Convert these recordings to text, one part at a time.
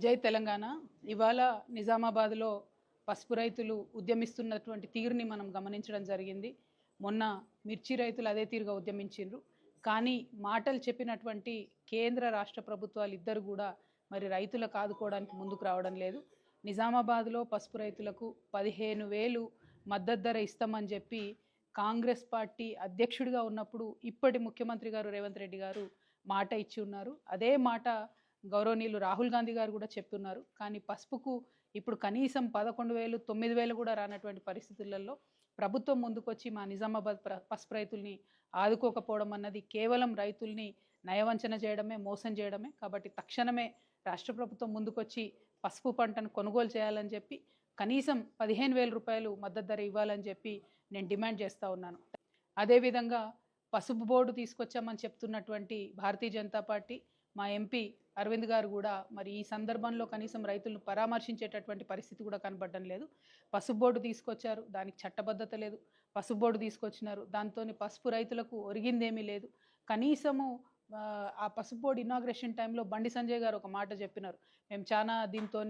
జై తెలంగాణ. ఇవాళ నిజామాబాద్లో పసుపు రైతులు ఉద్యమిస్తున్నటువంటి తీరుని మనం గమనించడం జరిగింది. మొన్న మిర్చి రైతులు అదే తీరుగా ఉద్యమించిండ్రు. కానీ మాటలు చెప్పినటువంటి కేంద్ర రాష్ట్ర ప్రభుత్వాలు ఇద్దరు కూడా మరి రైతులకు ఆదుకోవడానికి ముందుకు రావడం లేదు. నిజామాబాద్లో పసుపు రైతులకు 15,000 మద్దతు ధర ఇస్తామని చెప్పి కాంగ్రెస్ పార్టీ అధ్యక్షుడిగా ఉన్నప్పుడు ఇప్పటి ముఖ్యమంత్రి గారు రేవంత్ రెడ్డి గారు మాట ఇచ్చి ఉన్నారు. అదే మాట గౌరవనీయులు రాహుల్ గాంధీ గారు కూడా చెప్తున్నారు. కానీ పసుపుకు ఇప్పుడు కనీసం 11,000, 9,000 కూడా రానటువంటి పరిస్థితులలో ప్రభుత్వం ముందుకొచ్చి మా నిజామాబాద్ పసుపు రైతుల్ని ఆదుకోకపోవడం అన్నది కేవలం రైతుల్ని నయవంచన చేయడమే, మోసం చేయడమే. కాబట్టి తక్షణమే రాష్ట్ర ప్రభుత్వం ముందుకొచ్చి పసుపు పంటను కొనుగోలు చేయాలని చెప్పి కనీసం 15,000 రూపాయలు మద్దతు ధర ఇవ్వాలని చెప్పి నేను డిమాండ్ చేస్తూ ఉన్నాను. అదేవిధంగా పసుపు బోర్డు తీసుకొచ్చామని చెప్తున్నటువంటి భారతీయ జనతా పార్టీ మా ఎంపీ అరవింద్ గారు కూడా మరి ఈ సందర్భంలో కనీసం రైతులను పరామర్శించేటటువంటి పరిస్థితి కూడా కనబడడం లేదు. పసుపు బోర్డు తీసుకొచ్చారు, దానికి చట్టబద్ధత లేదు. పసుపు బోర్డు తీసుకొచ్చినారు, దాంతో పసుపు రైతులకు ఒరిగిందేమీ లేదు. కనీసము ఆ పసుపు బోర్డు ఇనాగ్రేషన్ టైంలో బండి సంజయ్ గారు ఒక మాట చెప్పినారు, మేము చాలా దీంతో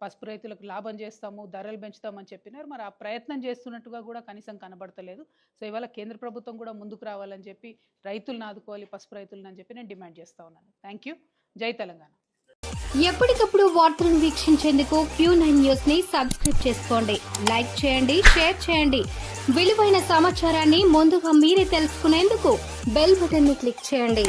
పసుపు రైతులకు లాభం చేస్తాము, ధరలు పెంచుతామని చెప్పినారు. మరి ఆ ప్రయత్నం చేస్తున్నట్టుగా కూడా కనీసం కనబడతలేదు. సో ఇవాళ కేంద్ర ప్రభుత్వం కూడా ముందుకు రావాలని చెప్పి రైతులను ఆదుకోవాలి, పసుపు రైతులను అని చెప్పి నేను డిమాండ్ చేస్తూ ఉన్నాను. Thank you. జై తెలంగాణ. ఎప్పటికప్పుడు వార్తలను వీక్షించేందుకు Q9 న్యూస్ ని సబ్స్క్రైబ్ చేసుకోండి, లైక్ చేయండి, షేర్ చేయండి. విలువైన సమాచారాన్ని ముందుగా మీరే తెలుసుకునేందుకు బెల్ బటన్ ని క్లిక్ చేయండి.